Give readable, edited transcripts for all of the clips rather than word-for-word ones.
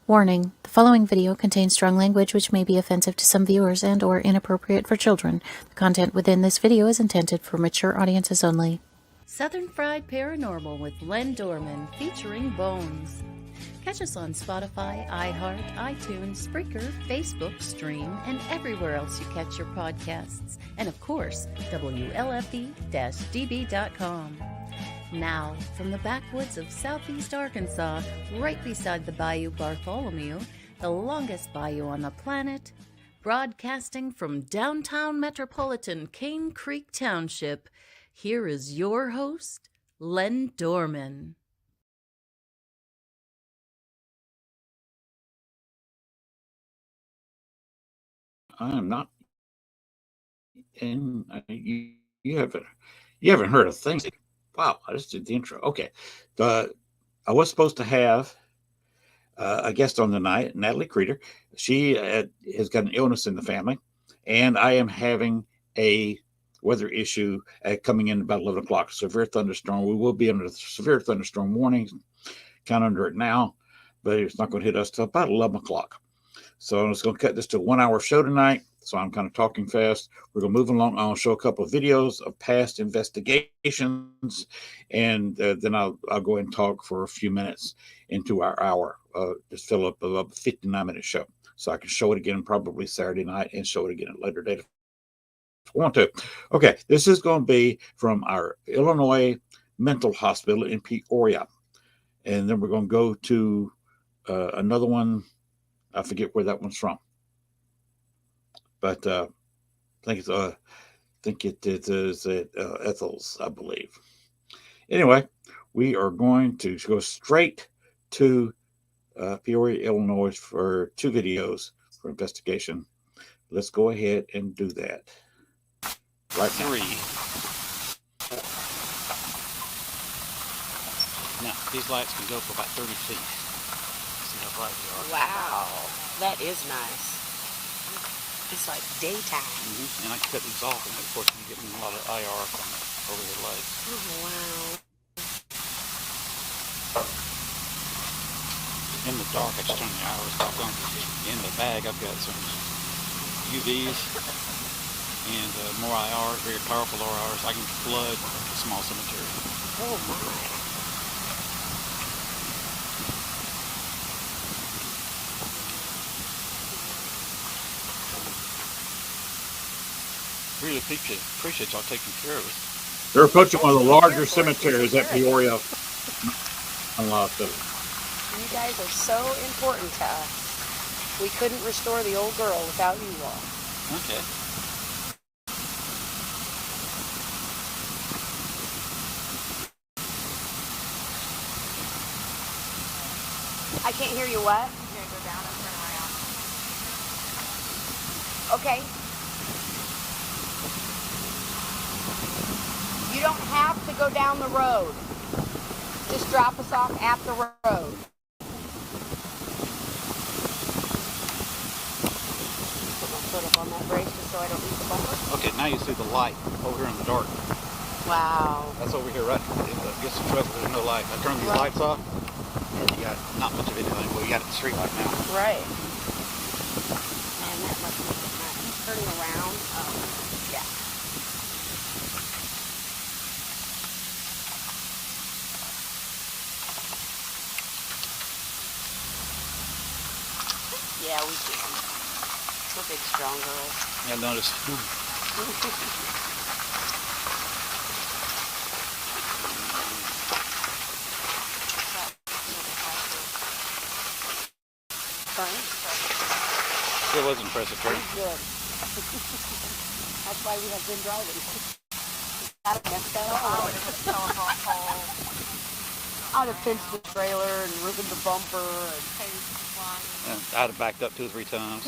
Warning: the following video contains strong language which may be offensive to some viewers and/or inappropriate for children. The content within this video is intended for mature audiences only. Southern Fried Paranormal with Len Dorman featuring Bones. Catch us on Spotify, iHeart, iTunes, Spreaker, Facebook, Stream, and everywhere else you catch your podcasts. And of course, WLFE-DB.com. Now, from the backwoods of southeast Arkansas, right beside the Bayou Bartholomew, the longest bayou on the planet, broadcasting from downtown metropolitan Cane Creek Township, here is your host, Len Dorman. I am not, and you haven't heard of things. Wow, I just did the intro. Okay, I was supposed to have a guest on tonight, Natalie Creeder. She has got an illness in the family, and I am having a weather issue coming in about 11 o'clock. Severe thunderstorm. We will be under the severe thunderstorm warning. Kind of under it now, but it's not going to hit us till about 11 o'clock. So I'm just going to cut this to a 1 hour show tonight. So I'm kind of talking fast. We're going to move along. I'll show a couple of videos of past investigations, and then I'll go ahead and talk for a few minutes into our hour. Just fill up a 59-minute show. So I can show it again probably Saturday night and show it again at a later date if I want to. Okay, this is going to be from our Illinois Mental Hospital in Peoria. And then we're going to go to another one. I forget where that one's from. But I think it is at Ethel's, I believe. Anyway, we are going to go straight to Peoria, Illinois for 2 videos for investigation. Let's go ahead and do that. Right now. 3. Now, these lights can go for about 30 feet. See how bright they are. Wow, that is nice. It's like daytime. And I can cut these off, and of course you're getting a lot of IR from the overhead lights. Oh, wow. In the dark, I just turn the hours back on. In the bag, I've got some UVs and more IRs, very powerful IRs. I can flood a small cemetery. Oh, my. Really appreciate y'all taking care of us. They're approaching one of the larger cemeteries at Peoria. You guys are so important to us. We couldn't restore the old girl without you all. Okay. I can't hear you. What? You're gonna go down and turn around. Okay. You don't have to go down the road. Just drop us off at the road. Put my foot up on that brace just so I don't lose the bumper. Okay, now you see the light over here in the dark. Wow. That's over here, right? It gets some trouble. There's no light. I turn these lights off, and you got not much of anything. Well, you got the street light now. Right. Man, that must make it nice. Turning around. Yeah. Yeah, we can. We're big, strong girls. Yeah, I noticed. It was impressive, right? Good. That's why we have been driving. I'd have pinched the trailer and ripped the bumper And I'd have backed up 2 or 3 times.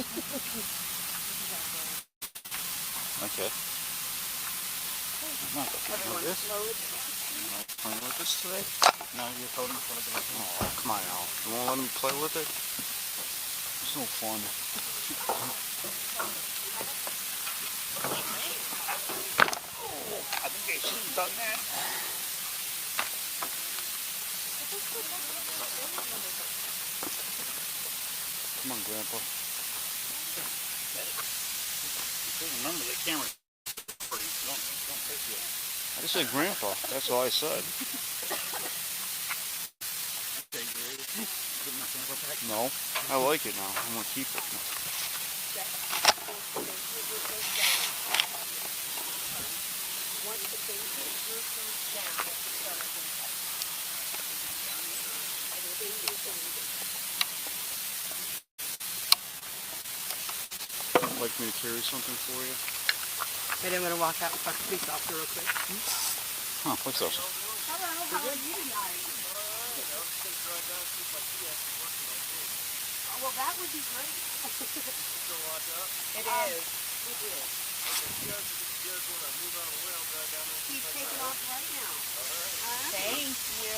Okay. Playing with this today? No, you're holding it for the Oh, come on now. You won't let me play with it? It's no fun. I think they should have done that. Come on, Grandpa. Remember the camera. Don't take it. I just said Grandpa. That's all I said. Okay, Gary. Give my camera back. No, I like it now. I'm gonna keep it. Once the basement roof goes down, you start going back. And the baby is going to Like me to carry something for you? But I'm going to walk out and fuck the police officer real quick. Huh, what's up? Hello, how are you tonight? Oh, well, that would be great. Still locked up? It is. It is. You guys want to move out of the way? I'll drive down there. He's taking off right now. Thank you.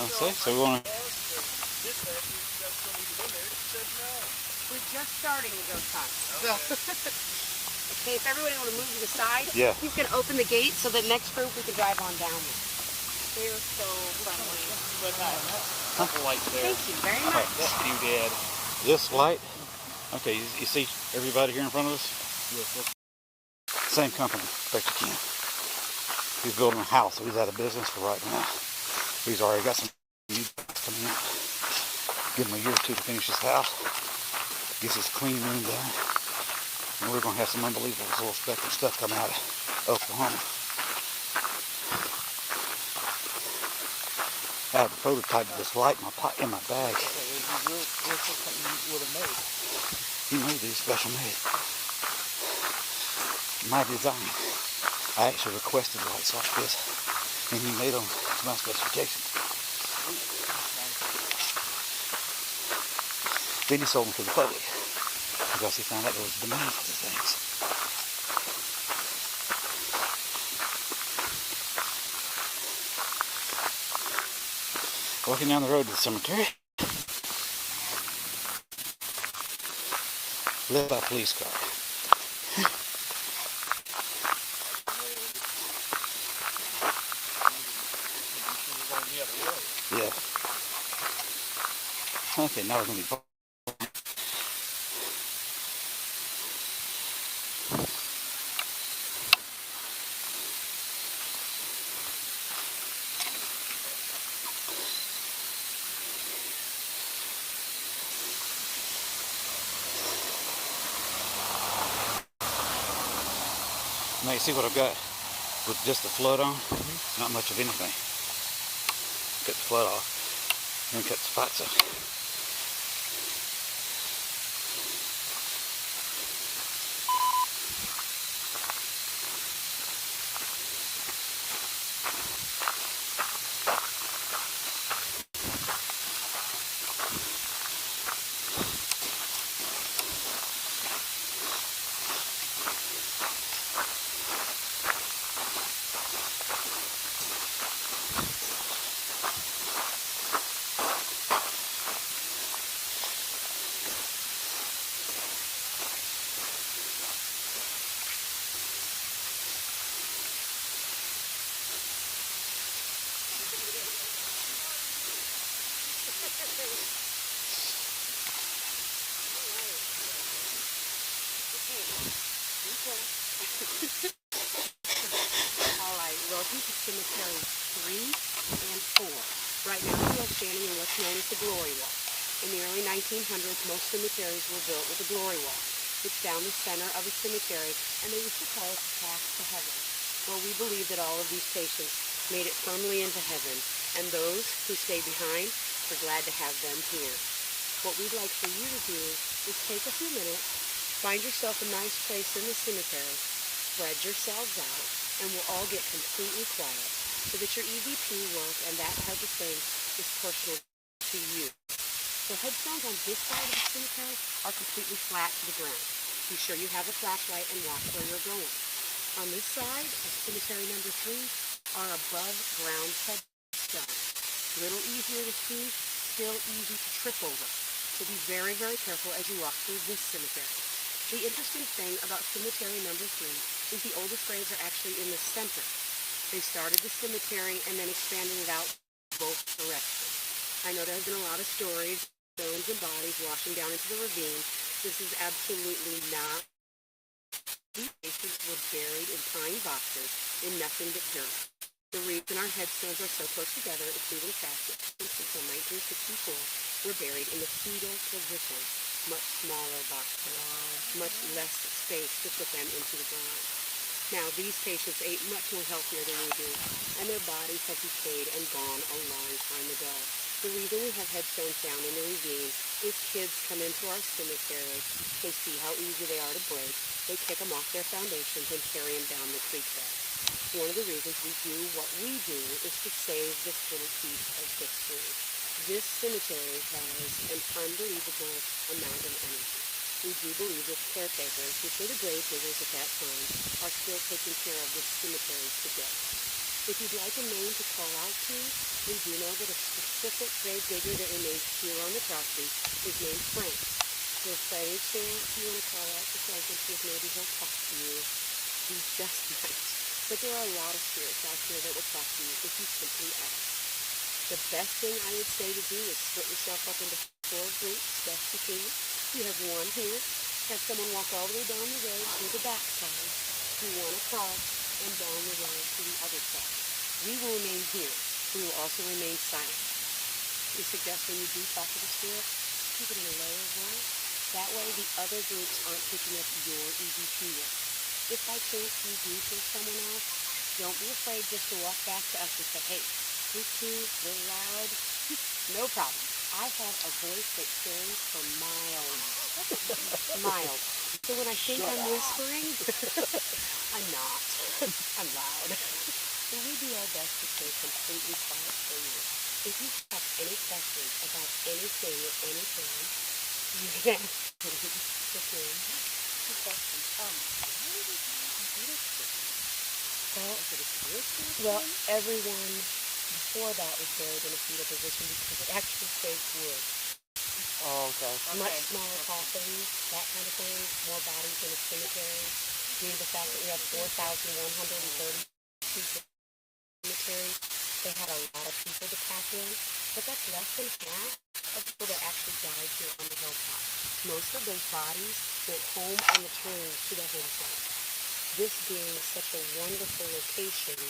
So we want to... Dispatcher, you guys still need to be in there. She said no. We're just starting the ghost hunt. So. Okay, if everybody want to move to the side, Yeah. he's going to open the gate so that next group we can drive on down with. They're so friendly with us. Couple lights there. Thank you very much. You did. This light. Okay, you see everybody here in front of us? Yes. Same company, Spectre Ken. He's building a house, so he's out of business for right now. He's already got some new coming out. Give him a year or two to finish his house. Gets his clean room done. And we're going to have some unbelievable little Spectre stuff coming out of Oklahoma. I have a prototype of this light in my bag. He made these special made. My design. I actually requested lights like this, and he made them to my specifications. Then he sold them to the public because he found out there was demand for the things. Walking down the road to the cemetery, lit by a police car. Yeah. Okay, now we're going to be... Now you see what I've got with just the flood on? Not much of anything. Cut the flood off, and then cut the spots off. Alright, welcome to Cemetery 3 and 4. Right now we are standing in what's known as the Glory Wall. In the early 1900s, most cemeteries were built with a glory wall. It's down the center of a cemetery, and they used to call it the path to heaven. Well, we believe that all of these patients made it firmly into heaven, and those who stayed behind, we're glad to have them here. What we'd like for you to do is take a few minutes, find yourself a nice place in the cemetery, spread yourselves out, and we'll all get completely quiet so that your EVP work and that type of thing is personal to you. The headstones on this side of the cemetery are completely flat to the ground. Be sure you have a flashlight and watch where you're going. On this side of cemetery number 3 are above ground headstones. A little easier to see, still easy to trip over. So be very, very careful as you walk through this cemetery. The interesting thing about cemetery number 3 is the oldest graves are actually in the center. They started the cemetery and then expanded it out both directions. I know there have been a lot of stories stones and bodies washing down into the ravine. This is absolutely not. These patients were buried in pine boxes in nothing but dirt. The reason our headstones are so close together is due to the fact that patients until 1964 were buried in the fetal position, much smaller boxes, much less space to put them into the ground. Now, these patients ate much more healthier than we do, and their bodies have decayed and gone a long time ago. The reason we have headstones down in the ravines is kids come into our cemetery, they see how easy they are to break, they kick them off their foundations and carry them down the creek bed. One of the reasons we do what we do is to save this little piece of history. This cemetery has an unbelievable amount of energy. We do believe that caretakers, which were the grave diggers at that time, are still taking care of this cemetery today. If you'd like a name to call out to, we do know that a specific grave digger that remains here on the property is named Frank. So if by any chance you want to call out to Frank and see if maybe he'll talk to you, he just might. But there are a lot of spirits out here that will talk to you if you simply ask. The best thing I would say to do is split yourself up into 4 groups, best you can. You have one here. Have someone walk all the way down the road to the back side. Do one across and down the road to the other side. We will remain here. We will also remain silent. We suggest when you do talk to the spirit, keep it in a lower voice. That way the other groups aren't picking up your EVP work. If by chance you do hear someone else, don't be afraid just to walk back to us and say, hey, you too, you're loud. No problem. I have a voice that carries for miles. Miles. So when I think I'm whispering, I'm not. I'm loud. And we do our best to stay completely quiet for you. If you have any questions about anything at any time, you can ask me. Yes, ma'am. Two questions. Well, everyone before that was buried in a fetal position because it actually saved wood. Oh, okay. Much smaller coffins, that kind of thing, more bodies in a cemetery. Due to the fact that we have 4,130 cemeteries, they had a lot of people to pack in, but that's less than half of people that actually died here on the hilltop. Most of those bodies went home on the train to their home site. This being such a wonderful location,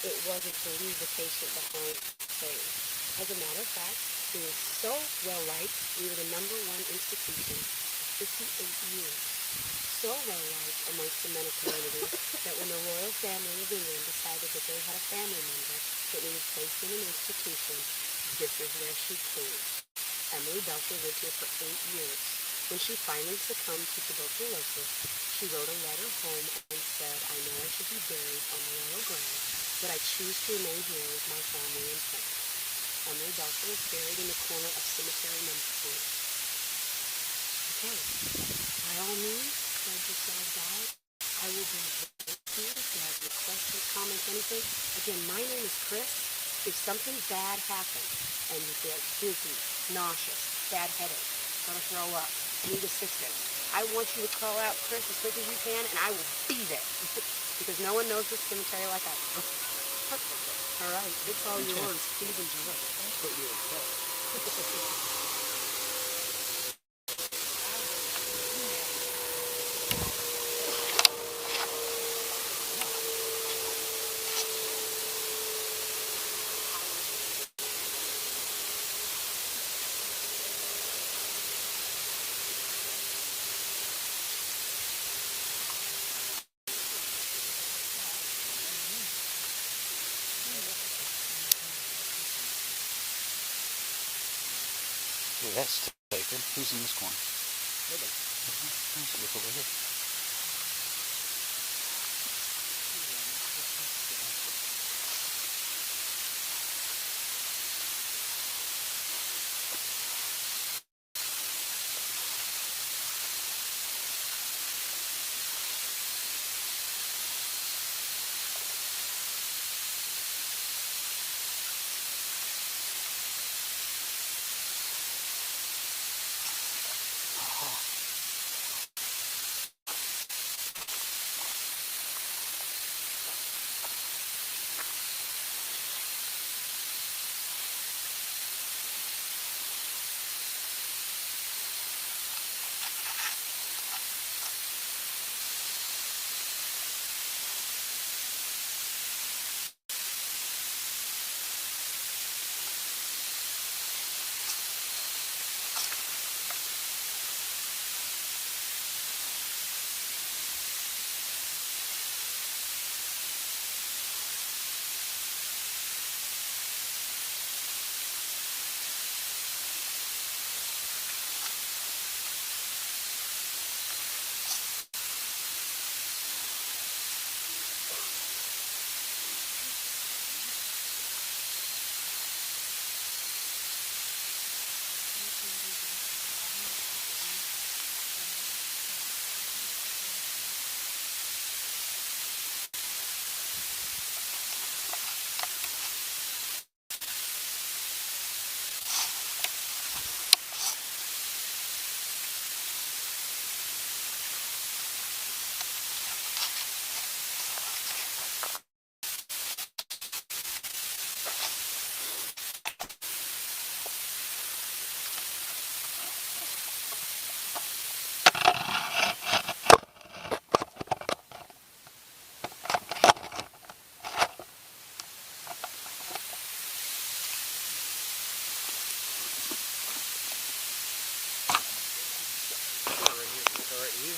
it wasn't to leave the patient behind safe. As a matter of fact, we were so well liked, we were the #1 institution for 58 years. So well liked amongst the medical community that when the royal family of England decided that they had a family member that needed placed in an institution, this is where she came. Emily Belcher lived here for 8 years. When she finally succumbed to tuberculosis, she wrote a letter home and said, I know I should be buried on the royal ground, but I choose to remain here with my family and friends. Emily Belcher is buried in the corner of cemetery number 4. Okay, by all means, spread yourselves out. I will be right here if you have any questions, comments, anything. Again, my name is Chris. If something bad happens and you feel dizzy, nauseous, bad headache, gonna throw up, need assistance, I want you to call out Chris as quick as you can, and I will be there because no one knows this cemetery like I do. All right, it's all yours. Please enjoy. Put you in touch. Okay, that's taken. Who's in this corner? Nobody. Let's look over here. Yeah.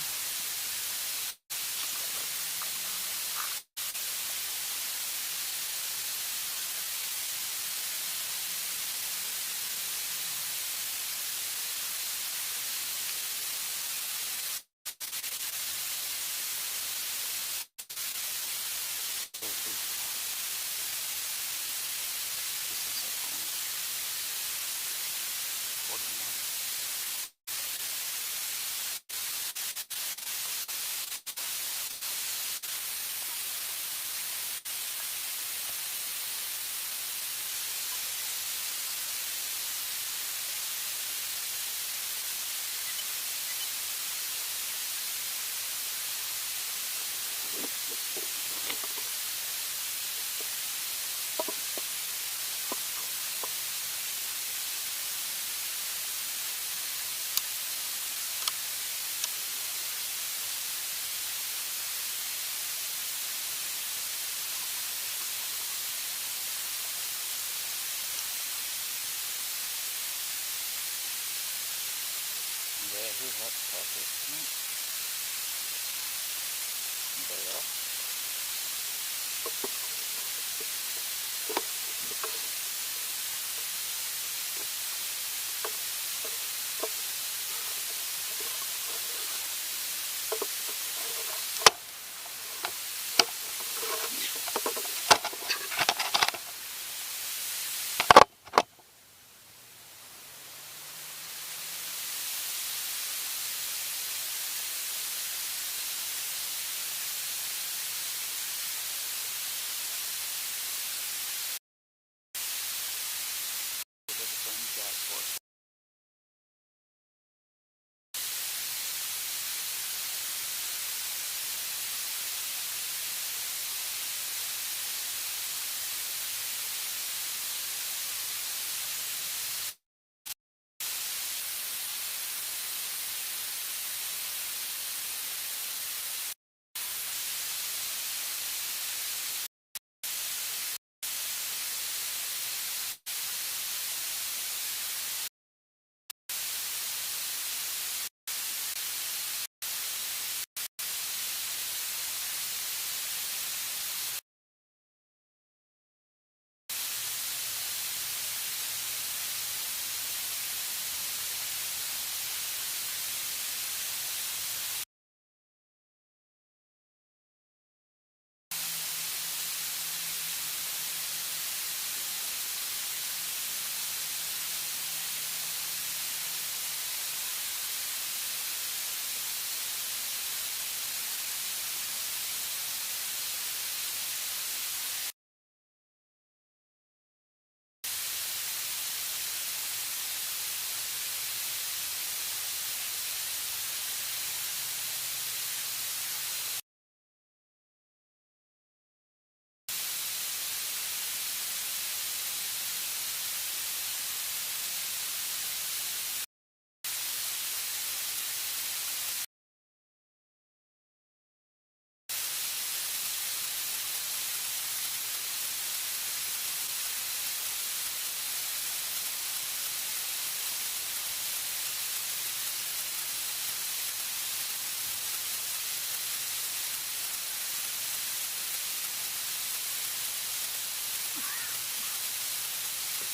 Yeah, here's that pocket. There.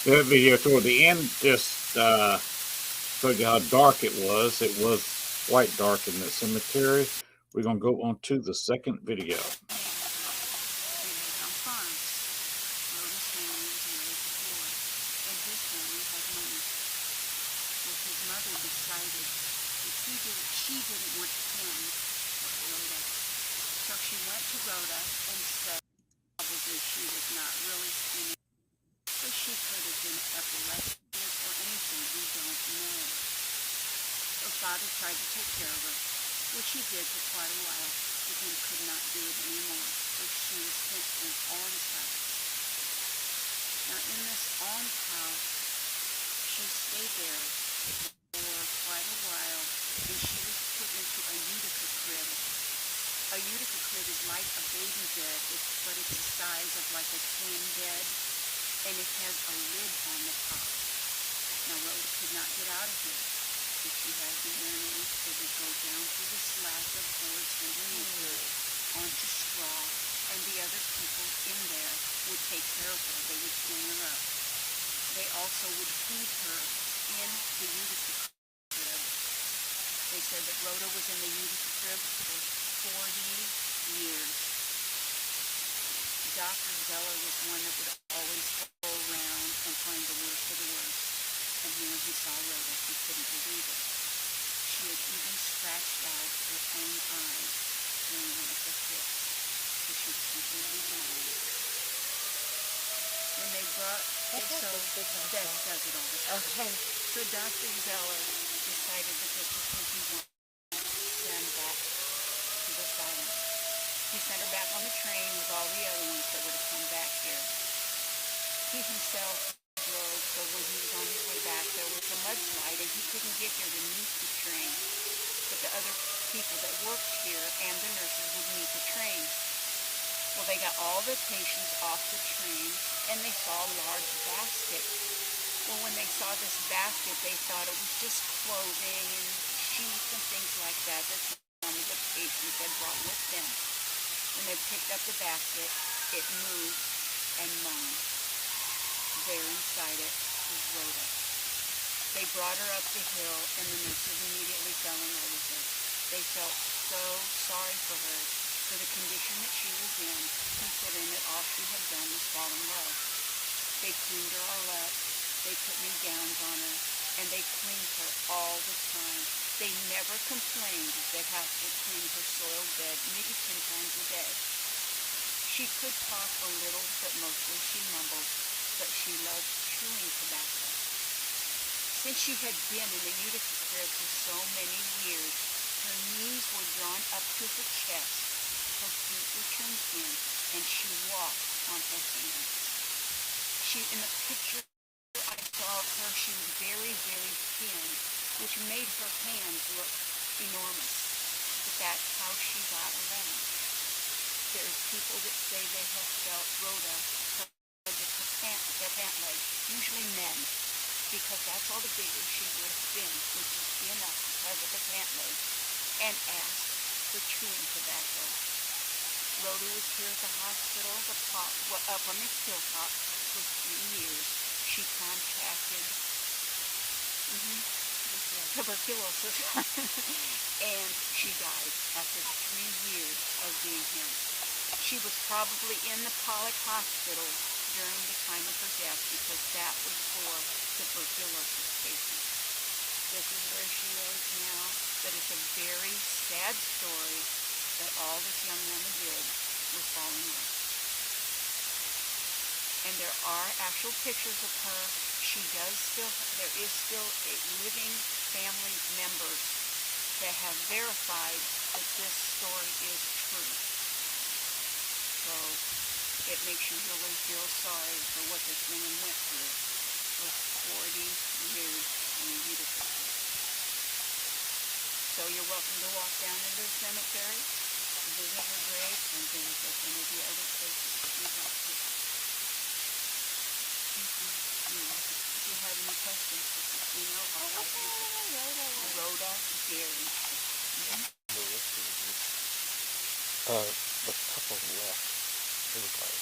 That video toward the end just showed you how dark it was. It was quite dark in the cemetery. We're going to go on to the second video. She didn't want him, Rhoda. So she went to Rhoda and said probably she was not really skinny. So she could have been epileptic or anything, we don't know. Her father tried to take care of her, which he did for quite a while, but he could not do it anymore. So she was sent to an almshouse. Now in this almshouse, she stayed there for quite a while, and she was put into a Utica crib. A Utica crib is like a baby bed, but it's the size of like a twin bed, and it has a lid on the top. Now Rose could not get out of it. If she has the urinary, it would go down through the other people in there would take care of her. They would clean her up. They also would feed her in the Utica crib. They said that Rhoda was in the Utica crib for 40 years. Dr. Zeller was one that would always go around and find the word for the worst. And when he saw Rhoda, he couldn't believe it. She had even scratched out her own eyes during one of the fits, so she was completely blind. When they brought, that does it all the time. Okay. So Dr. Zeller decided that this was when he wanted to send back to the asylum. He sent her back on the train with all the other ones that would have come back here. He himself drove, so when he was on his way back, there was a mudslide, and he couldn't get here to meet the train. But the other people that worked here and the nurses would meet the train. Well, they got all the patients off the train, and they saw a large basket. Well, when they saw this basket, they thought it was just clothing and sheets and things like that some of the patients had brought with them. When they picked up the basket, it moved and moaned. There inside it was Rhoda. They brought her up the hill, and the nurses immediately fell in love with her. They felt so sorry for her, for the condition that she was in, considering that all she had done was fall in love. They cleaned her all up. They put new gowns on her, and they cleaned her all the time. They never complained that they'd have to clean her soiled bed maybe 10 times a day. She could talk a little, but mostly she mumbled, but she loved chewing tobacco. Since she had been in the Utica crib for so many years, her knees were drawn up to her chest, her feet were turned in, and she walked on her hands. In the picture I saw of her, she was very, very thin, which made her hands look enormous. But that's how she got around. There's people that say they have felt Rhoda hug their pant leg, usually men, because that's all the bigger she would have been, would just be enough to hug at the pant leg, and ask for chewing tobacco. Rhoda was here at the hospital, up on this hilltop, for 3 years. She contracted tuberculosis, and she died after 3 years of being here. She was probably in the Pollock Hospital during the time of her death, because that was for tuberculosis patients. This is where she is now, but it's a very sad story that all this young woman did was fall in love. And there are actual pictures of her. There is still a living family members that have verified that this story is true. So it makes you really feel sorry for what this woman went through for 40 years in the Utica. So you're welcome to walk down into the cemetery, visit her grave, and visit any of the other places that you'd like to. If you have any questions, I'll help you. Rhoda Gary. The couple left. They look like.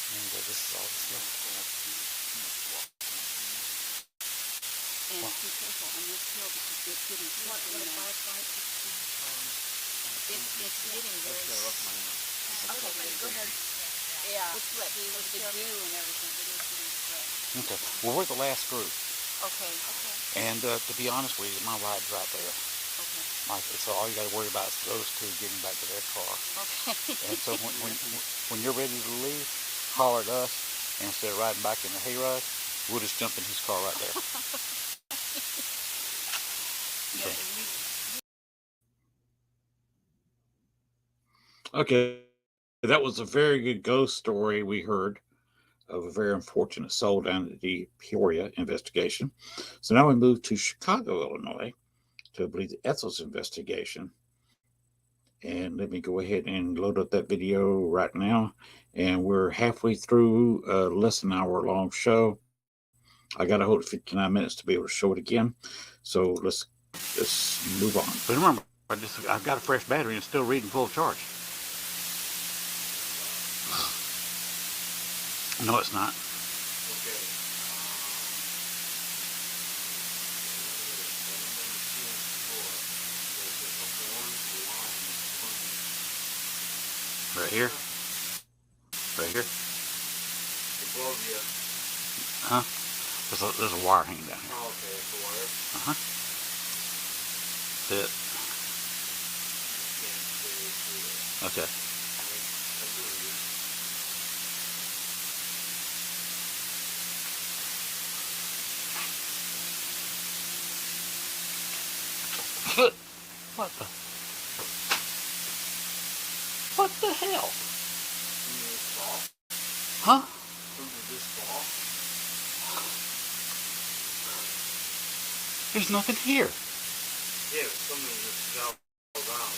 And this is all that's left. And be careful on this hill, because it's getting slippery now. It's getting very slippery. Okay, go ahead. Yeah. It's slippery with the dew and everything. It is getting slippery. Okay. Well, we're the last group. Okay. And to be honest with you, my ride's right there. Okay. So all you got to worry about is those two getting back to their car. Okay. And so when you're ready to leave, holler at us, and instead of riding back in the hayride, we'll just jump in his car right there. Yeah. Okay, that was a very good ghost story we heard of a very unfortunate soul down at the Peoria investigation. So now we move to Chicago, Illinois, to I believe the Ethel's investigation. And let me go ahead and load up that video right now. And we're halfway through a less than an hour long show. I got to hold 59 minutes to be able to show it again. So let's move on. But remember, I've got a fresh battery and it's still reading full charge. No, it's not. Okay. Right here. Right here. Above you. Huh? There's a wire hanging down here. Oh, okay, it's a wire. Uh-huh. That's it. Can't stay through it. Okay. I believe it. What the? What the hell? Something this fall? Huh? Something this fall? There's nothing here. Yeah, but something just fell down.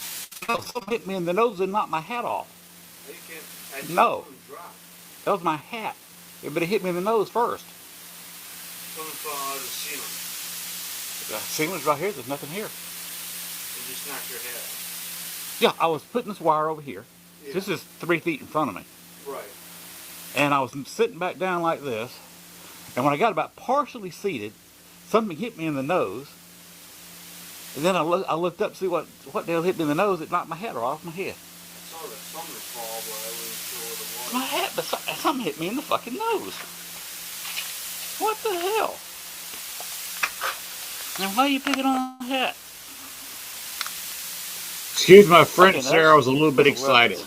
No, something hit me in the nose and knocked my hat off. You can't. No. Something dropped. That was my hat. But it hit me in the nose first. Something fell out of the ceiling. The ceiling's right here. There's nothing here. It just knocked your head off. Yeah, I was putting this wire over here. Yeah. This is 3 feet in front of me. Right. And I was sitting back down like this. And when I got about partially seated, something hit me in the nose. And then I looked up to see what the hell hit me in the nose. It knocked my hat off my head. I saw that something fall, but I wasn't sure what it was. My hat, but something hit me in the fucking nose. What the hell? Now why are you picking on my hat? Excuse my French, Okay, sir. I was a little bit that's- excited.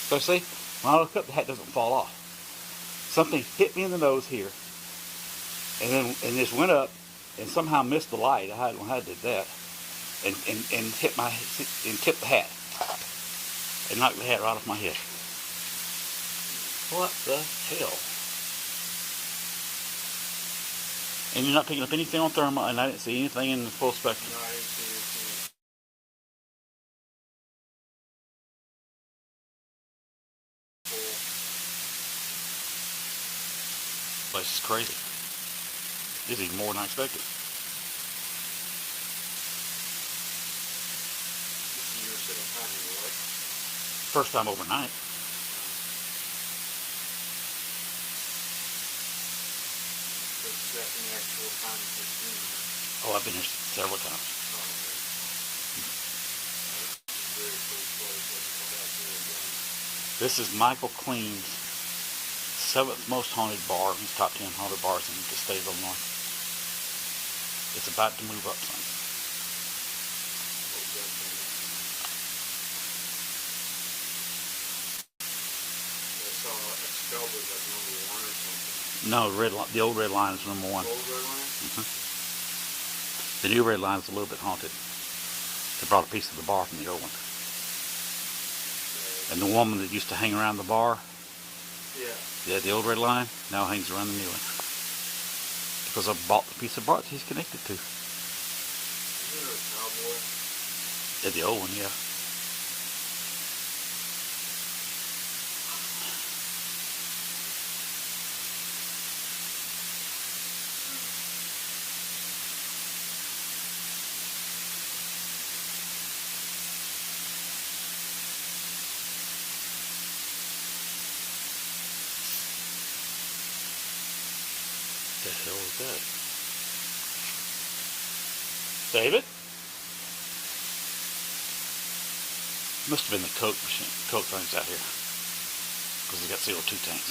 So see, when I look up, the hat doesn't fall off. Something hit me in the nose here, and this went up, and somehow missed the light. I don't know how it did that, and tipped the hat, and knocked the hat right off my head. What the hell? And you're not picking up anything on thermal, and I didn't see anything in the full spectrum. No, I didn't see anything. Place is crazy. This is even more than I expected. This is your second time, right? First time overnight. So it's the second actual time you've seen it. Oh, I've been here several times. Oh, okay. This is very cool place. Let's go back there again. This is Michael Clean's 7th most haunted bar. He's top 10 haunted bars in the state of Illinois. It's about to move up some. Oh, definitely. I saw Excalibur like number 1 or something. No, the old red line is number 1. Old red line? The new red line is a little bit haunted. They brought a piece of the bar from the old one. And the woman that used to hang around the bar, Yeah. the old red line, now hangs around the new one. Because I bought the piece of bar that he's connected to. Isn't there a cowboy? Yeah, the old one, yeah. What the hell was that? David? Must have been the Coke machine, Coke things out here. Because they got CO2 tanks.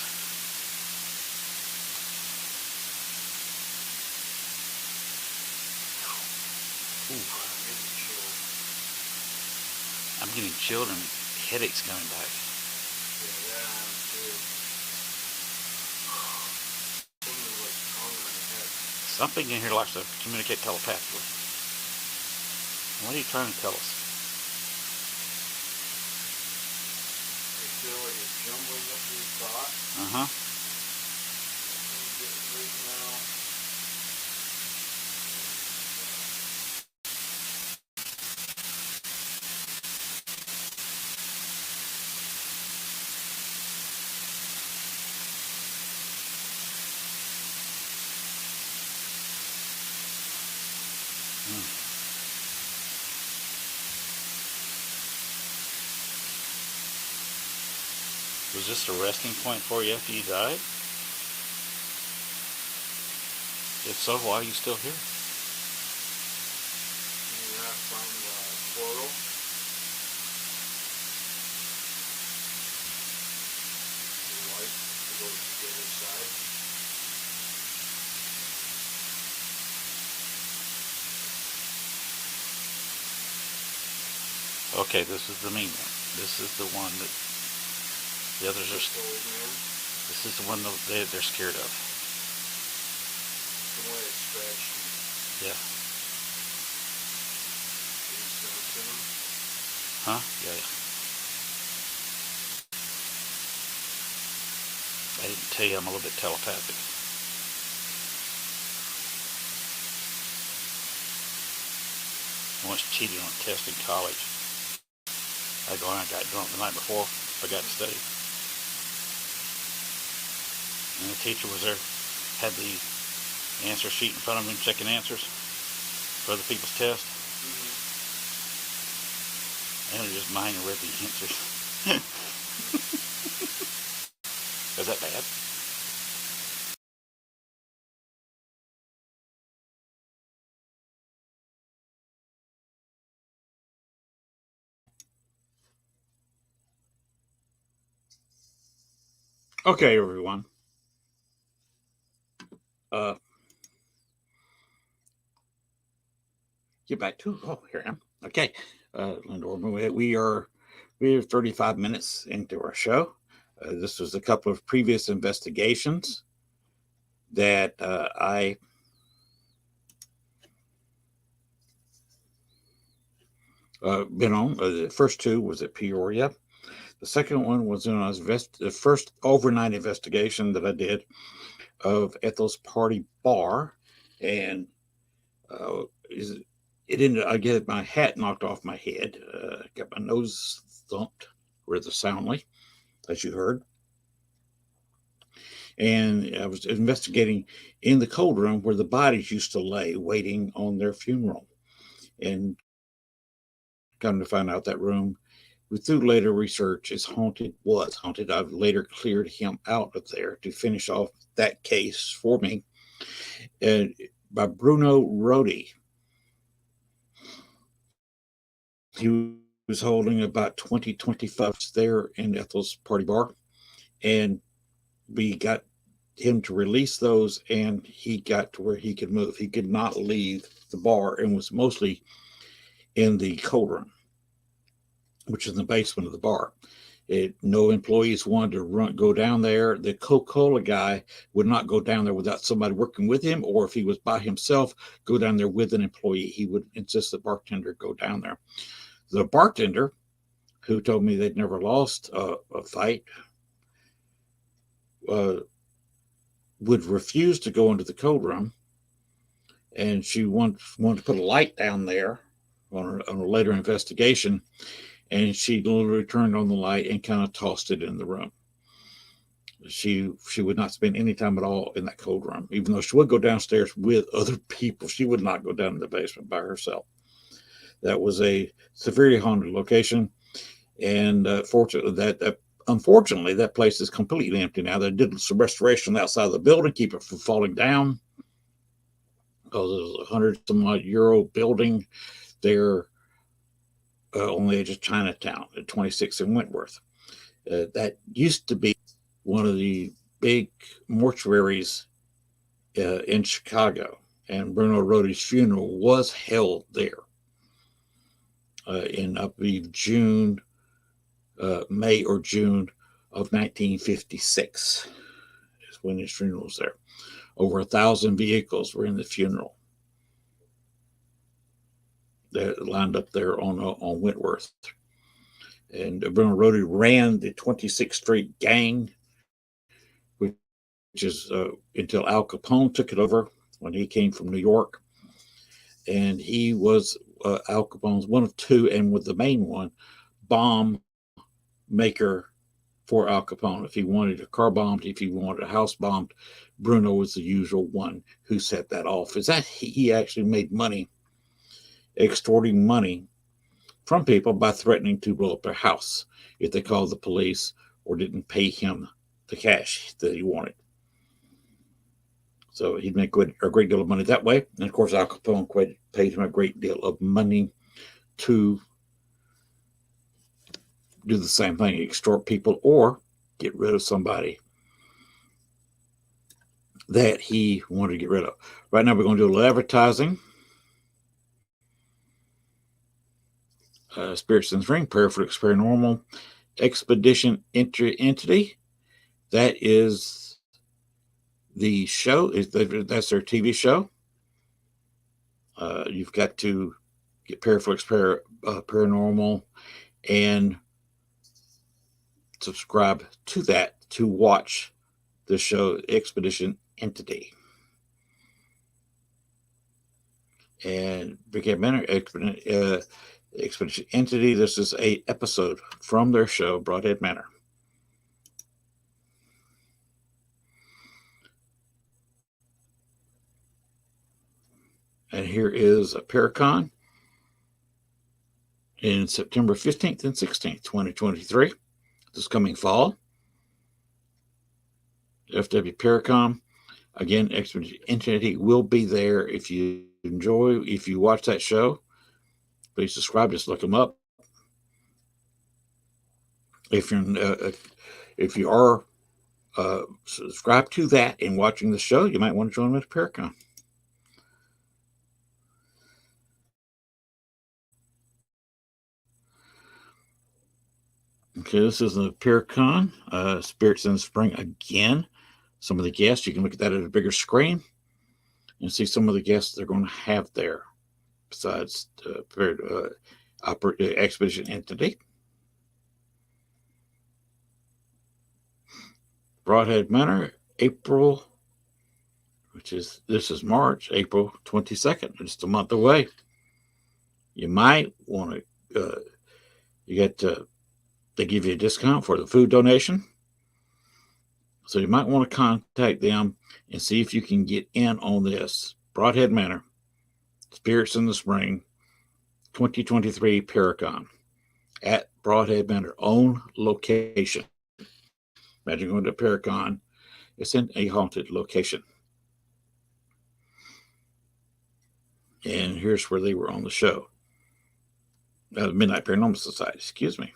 Ooh. I'm getting chilled and headaches coming back. Yeah, that I'm too. Something like on my head. Something in here likes to communicate telepathically. What are you trying to tell us? I feel like it's jumbling up your thought. Uh-huh. Get it right now. Mm. Was this a resting point for you after you died? If so, why are you still here? Not from the portal. The light to go to the other side. Okay, this is the mean one. This is the one that the others are. The old man. This is the one that they're scared of. The one that scratched me. Yeah. Did he send it to him? Huh? Yeah. I didn't tell you I'm a little bit telepathic. I once cheated on a test in college. I go in and got drunk the night before. Forgot to study. And the teacher was there, had the answer sheet in front of him, checking answers for other people's tests. And it was just mine and read the answers. Is that bad? Okay, everyone. Get back to here I am. Okay, Lindor, we are 35 minutes into our show. This was a couple of previous investigations that I been on. The first two was at Peoria. The second one was in the first overnight investigation that I did of Ethel's Party Bar, and it ended. I get my hat knocked off my head, got my nose thumped rather soundly, as you heard, and I was investigating in the cold room where the bodies used to lay, waiting on their funeral, and come to find out that room, through later research, is haunted. Was haunted. I've later cleared him out of there to finish off that case for me, and by Bruno Rodi. He was holding about 25 there in Ethel's Party Bar, and we got him to release those, and he got to where he could move. He could not leave the bar and was mostly in the cold room, which is in the basement of the bar. No employees wanted to go down there. The Coca-Cola guy would not go down there without somebody working with him, or if he was by himself, go down there with an employee. He would insist the bartender go down there. The bartender, who told me they'd never lost a fight, would refuse to go into the cold room, and she wanted to put a light down there on a later investigation, and she literally turned on the light and kind of tossed it in the room. She would not spend any time at all in that cold room, even though she would go downstairs with other people. She would not go down in the basement by herself. That was a severely haunted location, and unfortunately, that place is completely empty now. They did some restoration outside of the building, keep it from falling down, because it was €100-some-odd building there on the edge of Chinatown at 26 in Wentworth. That used to be one of the big mortuaries in Chicago, and Bruno Rodi's funeral was held there in, I believe, May or June of 1956 is when his funeral was there. Over 1,000 vehicles were in the funeral that lined up there on Wentworth. And Bruno Rodi ran the 26th Street gang, which is until Al Capone took it over when he came from New York. And he was Al Capone's one of two, and with the main one, bomb maker for Al Capone. If he wanted a car bombed, if he wanted a house bombed, Bruno was the usual one who set that off. Is that he actually made money, extorting money from people by threatening to blow up their house if they called the police or didn't pay him the cash that he wanted. So he'd make a great deal of money that way. And of course, Al Capone paid him a great deal of money to do the same thing, extort people or get rid of somebody that he wanted to get rid of. Right now, we're going to do a little advertising. Spirits in the Ring, Paraflix Paranormal, Expedition Entity. That is the show. That's their TV show. You've got to get Paraflix Paranormal and subscribe to that to watch the show Expedition Entity. And Expedition Entity, this is an episode from their show, Broadhead Manor. And here is a Paracon in September 15th and 16th, 2023. This coming fall. FW Paracon. Again, Expedition Entity will be there. If you watch that show, please subscribe. Just look them up. If you are subscribed to that and watching the show, you might want to join them at Paracon. Okay, this is the Paracon, Spirits in the Spring again. Some of the guests, you can look at that at a bigger screen and see some of the guests they're going to have there besides Expedition Entity. Broadhead Manor, April, this is March, April 22nd, just a month away. You might want to, they give you a discount for the food donation. So you might want to contact them and see if you can get in on this. Broadhead Manor, Spirits in the Spring, 2023 Paracon at Broadhead Manor, own location. Imagine going to Paracon. It's in a haunted location. And here's where they were on the show. Midnight Paranormal Society, excuse me.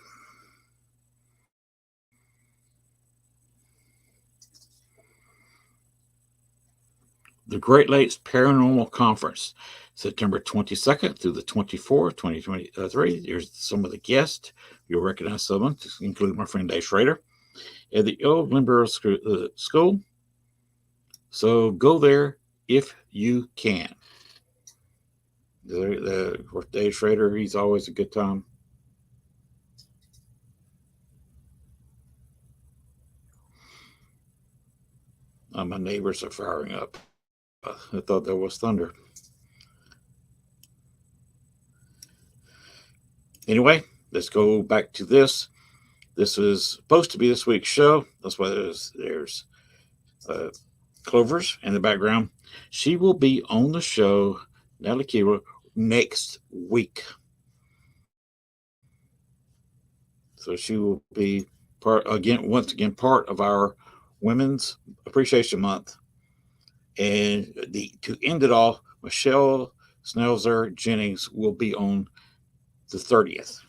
The Great Lakes Paranormal Conference, September 22nd through the 24th, 2023. Here's some of the guests. You'll recognize some of them, including my friend Dave Schrader at the Old Lindborough School. So go there if you can. With Dave Schrader, he's always a good time. My neighbors are firing up. I thought there was thunder. Anyway, let's go back to this. This is supposed to be this week's show. That's why there's Clover's in the background. She will be on the show, Natalie Kira, next week. So she will be once again part of our Women's Appreciation Month. And to end it all, Michelle Snelzer Jennings will be on the 30th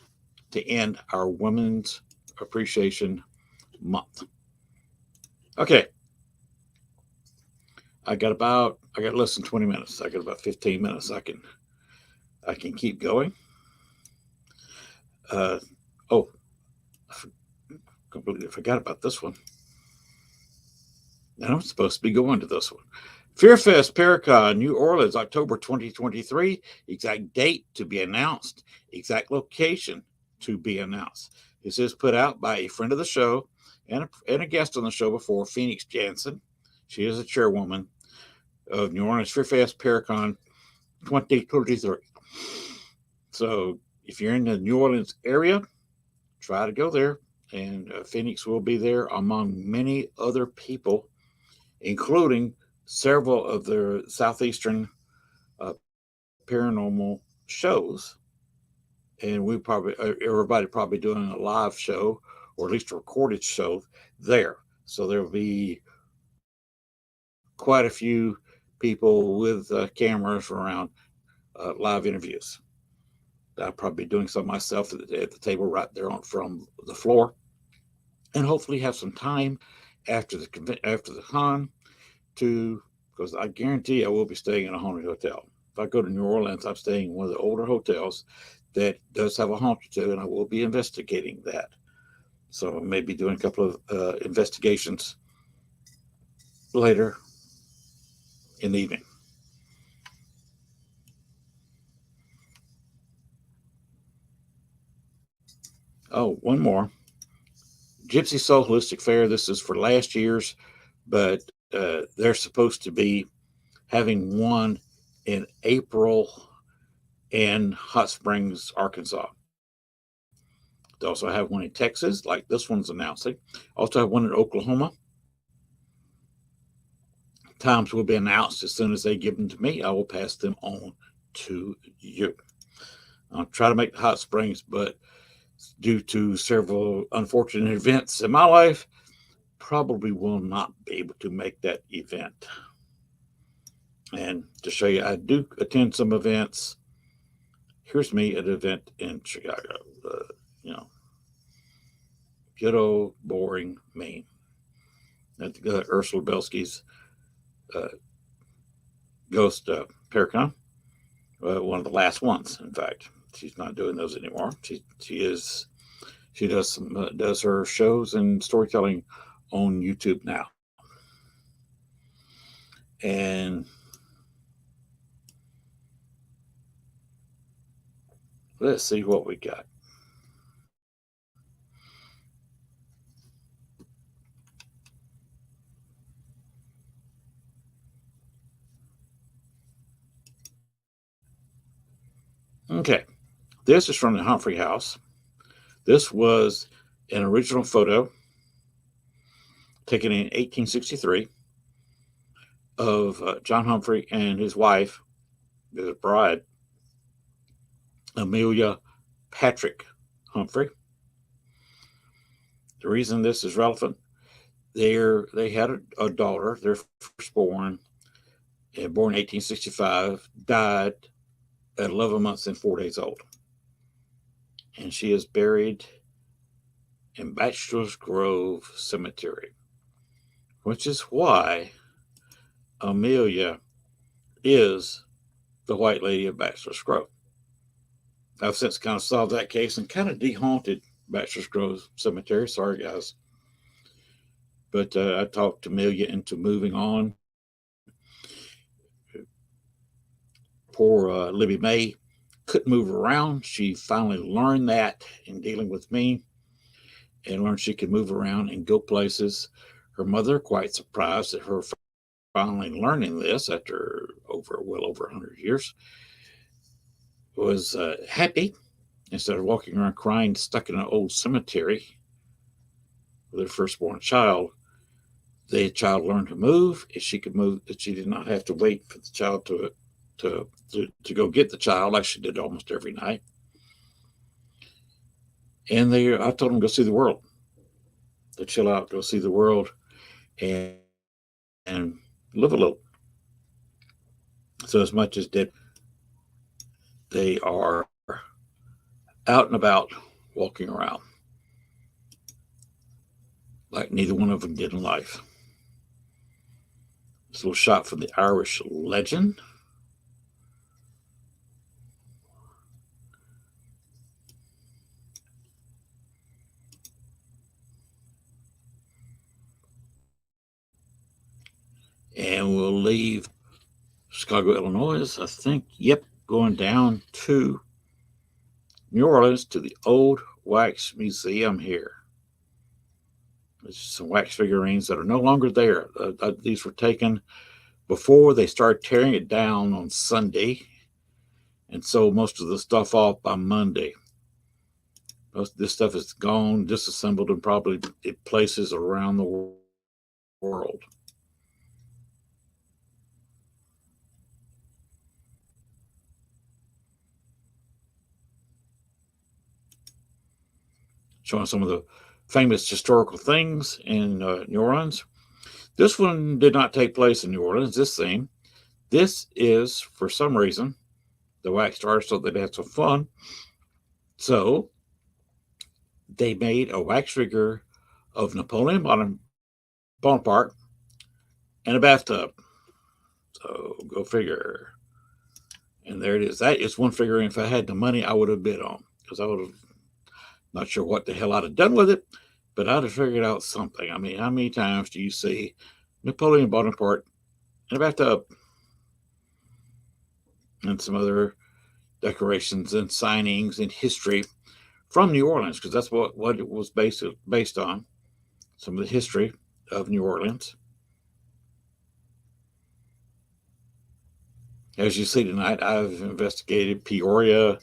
to end our Women's Appreciation Month. Okay. I got less than 20 minutes. I got about 15 minutes. I can keep going. I completely forgot about this one. And I'm supposed to be going to this one. Fearfest Paracon, New Orleans, October 2023. Exact date to be announced. Exact location to be announced. This is put out by a friend of the show and a guest on the show before, Phoenix Jansen. She is a chairwoman of New Orleans Fearfest Paracon 2023. So if you're in the New Orleans area, try to go there. And Phoenix will be there among many other people, including several of their Southeastern paranormal shows. And everybody probably doing a live show or at least a recorded show there. So there will be quite a few people with cameras around, live interviews. I'll probably be doing some myself at the table right there from the floor, and hopefully have some time after the con to, because I guarantee I will be staying in a haunted hotel. If I go to New Orleans, I'm staying in one of the older hotels that does have a haunt or two, and I will be investigating that. So I may be doing a couple of investigations later in the evening. Oh, one more. Gypsy Soul Holistic Fair. This is for last year's, but they're supposed to be having one in April in Hot Springs, Arkansas. They also have one in Texas, like this one's announcing. Also have one in Oklahoma. Times will be announced as soon as they give them to me. I will pass them on to you. I'll try to make the Hot Springs, but due to several unfortunate events in my life, probably will not be able to make that event. And to show you, I do attend some events. Here's me at an event in Chicago. You know, good old boring Maine. At Ursula Belsky's Ghost Paracon, one of the last ones. In fact, she's not doing those anymore. She does her shows and storytelling on YouTube now. And let's see what we got. Okay, this is from the Humphrey House. This was an original photo taken in 1863 of John Humphrey and his wife, his bride, Amelia Patrick Humphrey. The reason this is relevant, they had a daughter, their firstborn, born in 1865, died at 11 months and 4 days old. And she is buried in Bachelor's Grove Cemetery, which is why Amelia is the White Lady of Bachelor's Grove. I've since kind of solved that case and kind of dehaunted Bachelor's Grove Cemetery. Sorry, guys. But I talked Amelia into moving on. Poor Libby May couldn't move around. She finally learned that in dealing with me, and learned she could move around and go places. Her mother, quite surprised at her finally learning this after well over 100 years, was happy. Instead of walking around crying, stuck in an old cemetery with her firstborn child, the child learned to move. If she could move, that she did not have to wait for the child to go get the child like she did almost every night. And I told them, go see the world. To chill out, go see the world, and live a little. So as much as dead, they are out and about, walking around like neither one of them did in life. This little shot from the Irish legend. And we'll leave Chicago, Illinois, I think. Yep, going down to New Orleans to the Old Wax Museum here. There's some wax figurines that are no longer there. These were taken before they started tearing it down on Sunday, and sold most of the stuff off by Monday. Most of this stuff is gone, disassembled, and probably in places around the world. Showing some of the famous historical things in New Orleans. This one did not take place in New Orleans, this theme. This is, for some reason, the wax artists thought they'd have some fun. So they made a wax figure of Napoleon Bonaparte and a bathtub. So go figure. And there it is. That is one figurine. If I had the money, I would have bid on, because I would have, not sure what the hell I'd have done with it, but I'd have figured out something. I mean, how many times do you see Napoleon Bonaparte in a bathtub? And some other decorations and signings and history from New Orleans, because that's what it was based on. Some of the history of New Orleans. As you see tonight, I've investigated Peoria,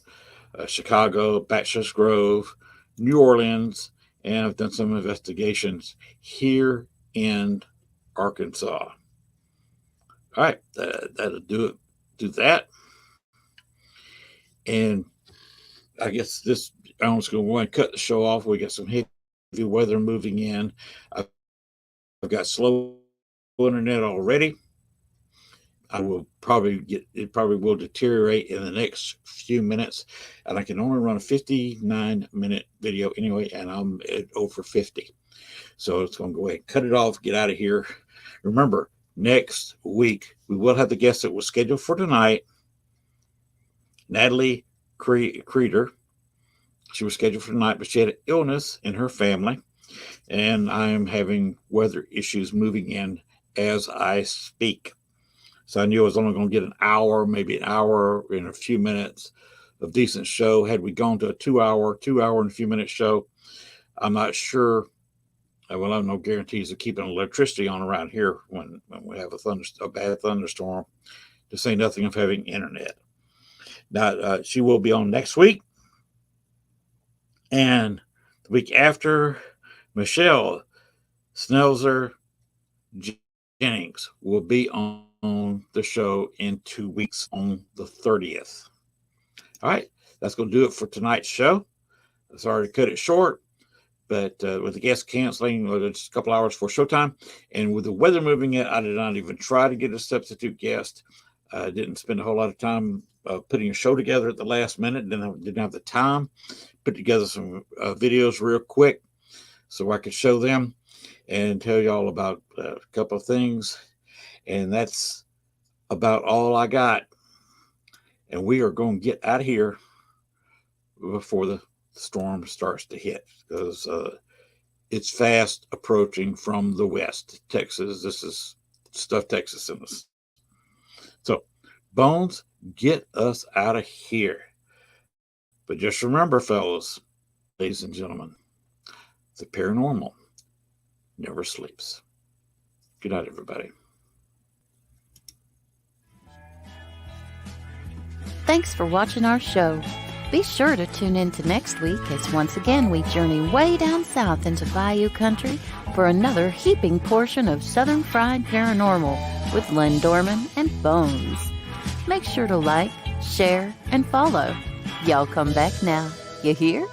Chicago, Bachelor's Grove, New Orleans, and I've done some investigations here in Arkansas. All right, that'll do it. Do that. And I guess I'm just going to want to cut the show off. We got some heavy weather moving in. I've got slow internet already. I will probably will deteriorate in the next few minutes, and I can only run a 59-minute video anyway, and I'm at over 50. So it's going to go ahead and cut it off, get out of here. Remember, next week we will have the guest that was scheduled for tonight, Natalie Creeder. She was scheduled for tonight, but she had an illness in her family, and I'm having weather issues moving in as I speak. So I knew I was only going to get an hour, maybe an hour and a few minutes of decent show. Had we gone to a 2 hour and a few minute show, I'm not sure. I will have no guarantees of keeping electricity on around here when we have a bad thunderstorm, to say nothing of having internet. Now, she will be on next week. And the week after, Michelle Snelzer Jennings will be on the show in 2 weeks on the 30th. All right, that's going to do it for tonight's show. Sorry to cut it short, but with the guest canceling just a couple hours for showtime, and with the weather moving in, I did not even try to get a substitute guest. I didn't spend a whole lot of time putting a show together at the last minute. Didn't have the time. Put together some videos real quick so I could show them and tell you all about a couple of things. And that's about all I got. And we are going to get out of here before the storm starts to hit, because it's fast approaching from the west. Texas, this is stuff Texas in us. So, Bones, get us out of here. But just remember, fellas, ladies and gentlemen, the paranormal never sleeps. Good night, everybody. Thanks for watching our show. Be sure to tune in to next week, as once again we journey way down south into Bayou Country for another heaping portion of Southern Fried Paranormal with Len Dorman and Bones. Make sure to like, share, and follow. Y'all come back now. You hear?